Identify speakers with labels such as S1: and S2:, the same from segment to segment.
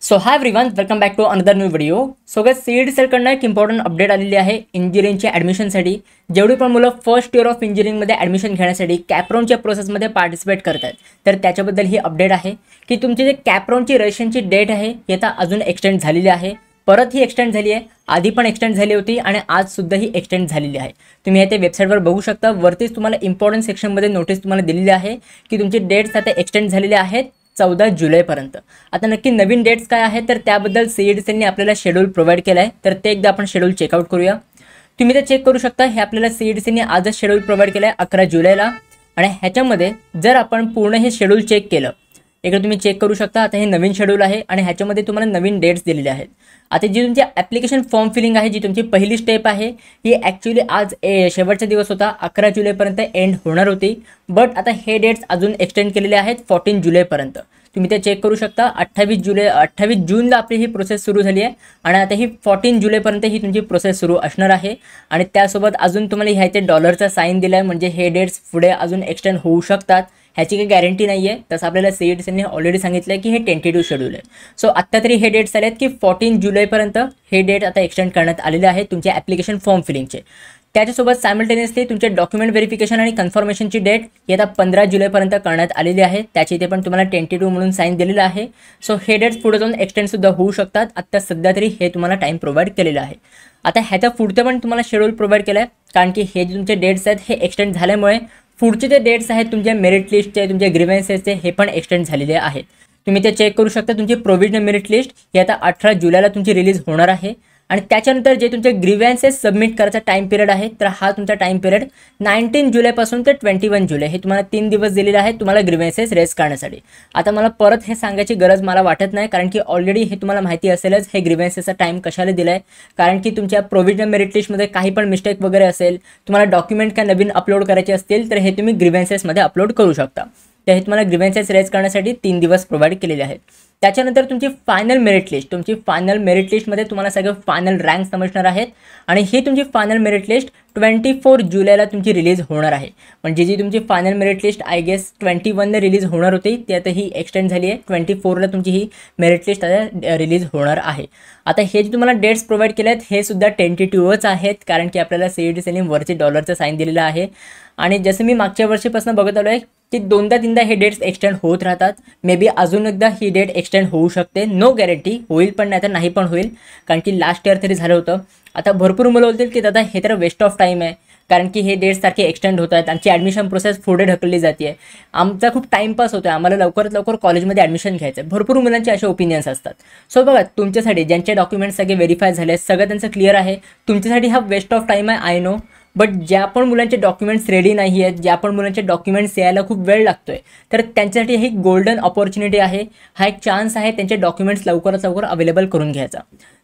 S1: So hi everyone, welcome back to another new video. So guys, CED सेलकडनं एक important update आलेली आहे इंजिनिअरिंगच्या ॲडमिशनसाठी. जेवढी पण मुलं फर्स्ट इयर ऑफ इंजिनिअरिंगमध्ये ॲडमिशन घेण्यासाठी कॅपराऊंडच्या प्रोसेसमध्ये पार्टिसिपेट करतात, तर त्याच्याबद्दल ही अपडेट आहे की तुमची जे कॅपराऊंडची रजिस्ट्रेशनची डेट आहे ही आता अजून एक्सटेंड झालेली आहे. परत ही एक्सटेंड झाली आहे, आधी पण एक्सटेंड झाली होती आणि आजसुद्धा ही एक्सटेंड झालेली आहे. तुम्ही हे ते वेबसाईटवर बघू शकता. वरतीच तुम्हाला इम्पॉर्टंट सेक्शनमध्ये नोटीस तुम्हाला दिलेली आहे की तुमची डेट्स आता एक्सटेंड झालेले आहेत 14 जुलैपर्यंत. आता नक्की नवीन डेट्स काय आहेत तर त्याबद्दल सीईडी सेलने आपल्याला शेड्यूल प्रोव्हाइड केला आहे, तर ते एकदा आपण शेड्यूल चेकआउट करूया. तुम्ही ते चेक करू शकता. हे आपल्याला सीईडी सेलने आजच शेड्यूल प्रोव्हाइड केलं आहे 11 जुलैला. आणि ह्याच्यामध्ये जर आपण पूर्ण हे शेड्यूल चेक केलं, इकडे तुम्ही चेक करू शकता. आता हे नवीन शेड्यूल आहे आणि ह्याच्यामध्ये तुम्हाला नवीन डेट्स दिलेले आहेत. आता जी तुमची ॲप्लिकेशन फॉर्म फिलिंग आहे, जी तुमची पहिली स्टेप आहे, ही ॲक्च्युली आज शेवटचा दिवस होता, 11 जुलैपर्यंत एंड होणार होती. बट आता हे डेट्स अजून एक्सटेंड केलेले आहेत 14 जुलैपर्यंत. तुम्ही ते चेक करू शकता. 28 जूनला आपली ही प्रोसेस सुरू झाली आहे आणि आता ही 14 जुलैपर्यंत ही तुमची प्रोसेस सुरू असणार आहे. आणि त्यासोबत अजून तुम्हाला ह्या इथे डॉलरचा साईन दिला आहे, म्हणजे हे डेट्स पुढे अजून एक्सटेंड होऊ शकतात. ह्याची काही गॅरंटी नाही आहे. तसं आपल्याला सीईडी सेलने ऑलरेडी सांगितलं आहे की हे टेंटेटिव्ह शेड्यूल आहे. सो आत्ता तरी हे डेट्स आले आहेत की 14 जुलैपर्यंत हे डेट आता एक्सटेंड करण्यात आलेले आहेत तुमच्या ॲप्लिकेशन फॉर्म फिलिंगचे. त्याच्यासोबत सायमल्टेनियसली तुमचे डॉक्युमेंट व्हेरिफिकेशन आणि कन्फर्मेशनची डेट ही आता 15 जुलैपर्यंत करण्यात आलेली आहे. त्याची इथे पण तुम्हाला टेंटेटिव्ह म्हणून साईन दिलेलं आहे. सो हे डेट्स पुढे जाऊन एक्सटेंडसुद्धा होऊ शकतात. आत्ता सध्या तरी हे तुम्हाला टाईम प्रोव्हाइड केलेलं आहे. आता ह्याच्या पुढचं पण तुम्हाला शेड्यूल प्रोव्हाइड केलं आहे, कारण की हे जे तुमचे डेट्स आहेत हे एक्सटेंड झाल्यामुळे पुढचे जे डेट्स आहेत तुमच्या मेरिट लिस्टचे, तुमच्या ग्रीव्हन्सेसचे, हे पण एक्सटेंड झालेले आहेत. तुम्ही ते चेक करू शकता. तुमची प्रोव्हिजनल मेरिट लिस्ट ही आता 18 जुलैला तुमची रिलीज होणार आहे. आणि त्याच्यानंतर जे तुमचे ग्रीव्हन्सेस सबमिट करायचा टाईम पिरियड आहे, तर हा तुमचा टाईम पिरियड 19 जुलैपासून ते 21 जुलै हे तुम्हाला 3 दिवस दिलेले आहेत तुम्हाला ग्रीव्हन्सेस रेज करण्यासाठी. आता मला परत हे सांगायची गरज मला वाटत नाही, कारण की ऑलरेडी हे तुम्हाला माहिती असेलच हे ग्रीव्हन्सेसचा टाईम कशाला दिला आहे. कारण की तुमच्या प्रोव्हिजनल मेरिट लिस्टमध्ये काही पण मिस्टेक वगैरे असेल, तुम्हाला डॉक्युमेंट काय नवीन अपलोड करायचे असतील, तर हे तुम्ही ग्रीव्हन्सेसमध्ये अपलोड करू शकता. तर हे तुम्हाला ग्रीव्हन्सेस रेज करण्यासाठी 3 दिवस प्रोव्हाइड केलेले आहेत. त्याच्यानंतर तुमची फायनल मेरिट लिस्ट, तुमची फायनल मेरिट लिस्टमध्ये तुम्हाला सगळं फायनल रँक समजणार आहेत. आणि ही तुमची फायनल मेरिट लिस्ट 24 जुलैला तुमची रिलीज होणार आहे. म्हणजे जी तुमची final merit list I guess 21 release होणार होती, ती आता ही एक्सटेंड झाली आहे. 24ला तुमची ही मेरिट लिस्ट आता रिलीज होणार आहे. आता हे जे तुम्हाला डेट्स प्रोव्हाइड केले आहेत हे सुद्धा टेंटेटिव्हच आहेत, कारण की आपल्याला सीईडी सेलने वरती डॉलरचं साईन दिलेलं आहे. आणि जसं मी मागच्या वर्षीपासून बघत आलो आहे की 2दा-3दा हे डेट्स एक्सटेंड होत राहतात. मे बी अजून एकदा ही डेट एक्सटेंड होऊ शकते. नो गॅरंटी, होईल पण नाही तर नाही पण होईल, कारण की लास्ट इयर तरी झालं होतं. आता भरपूर मुलं बोलतील की दादा हे तर वेस्ट ऑफ टाईम आहे, कारण की हे डेट्स सारखे एक्सटेंड होत आहेत, आमची ॲडमिशन प्रोसेस पुढे ढकलली जाते आहे, आमचा खूप टाईमपास होतो आहे, आम्हाला लवकरात लवकर कॉलेजमध्ये ॲडमिशन घ्यायचं आहे. भरपूर मुलांचे असे ओपिनियन्स असतात. सो बघा, तुमच्यासाठी ज्यांचे डॉक्युमेंट्स सगळे व्हेरीफाय झाले, सगळं त्यांचं क्लिअर आहे, तुमच्यासाठी हा वेस्ट ऑफ टाईम आहे, आय नो. बट ज्या पण मुलांचे डॉक्युमेंट्स रेडी नाही आहेत, ज्या पण मुलांचे डॉक्युमेंट्स यायला खूप वेळ लागतो आहे, तर त्यांच्यासाठी ही गोल्डन ऑपॉर्च्युनिटी आहे. हा एक चान्स आहे त्यांचे डॉक्युमेंट्स लवकरात लवकर अवेलेबल करून घ्यायचा.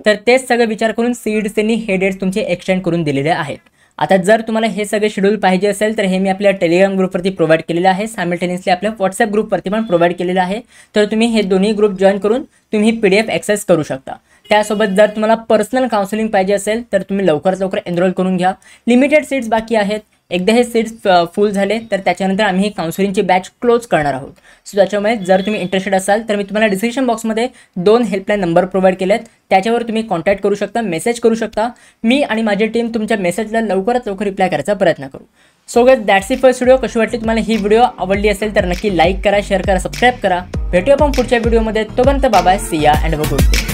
S1: तर तेच सगळं विचार करून सीईडी सेलने हे डेट्स तुमचे एक्सटेंड करून दिलेले आहेत. आता जर तुम्हाला हे सगळे शेड्यूल पाहिजे असेल तर हे मी आपल्या टेलिग्राम ग्रुपवरती प्रोव्हाइड केलेलं आहे. सायमल्टेनियसली आपल्या व्हॉट्सअप ग्रुपवरती पण प्रोव्हाइड केलेलं आहे. तर तुम्ही हे दोन्ही ग्रुप जॉईन करून तुम्ही PDF ॲक्सेस करू शकता. त्यासोबत जर तुम्हाला पर्सनल काउन्सिलिंग पाहिजे असेल तर तुम्ही लवकरात लवकर एनरोल करून घ्या. लिमिटेड सीट्स बाकी आहेत. एकदा हे सीट्स फुल झाले तर त्याच्यानंतर आम्ही ही काउन्सिलिंगची बॅच क्लोज करणार आहोत. सो त्याच्यामुळे जर तुम्ही इंटरेस्टेड असाल तर मी तुम्हाला डिस्क्रिप्शन बॉक्समध्ये 2 हेल्पलाईन नंबर प्रोव्हाइड केले आहेत. त्याच्यावर तुम्ही कॉन्टॅक्ट करू शकता, मेसेज करू शकता. मी आणि माझी टीम तुमच्या मेसेजला लवकरात लवकर रिप्लाय करायचा प्रयत्न करू. So guys, that's it for video. कशी वाटली तुम्हाला ही व्हिडिओ? आवडली असेल तर नक्की लाईक करा, शेअर करा, सबस्क्राईब करा. भेटूया आपण पुढच्या व्हिडिओमध्ये. तोपर्यंत बाय बाय, सी या and have a good day.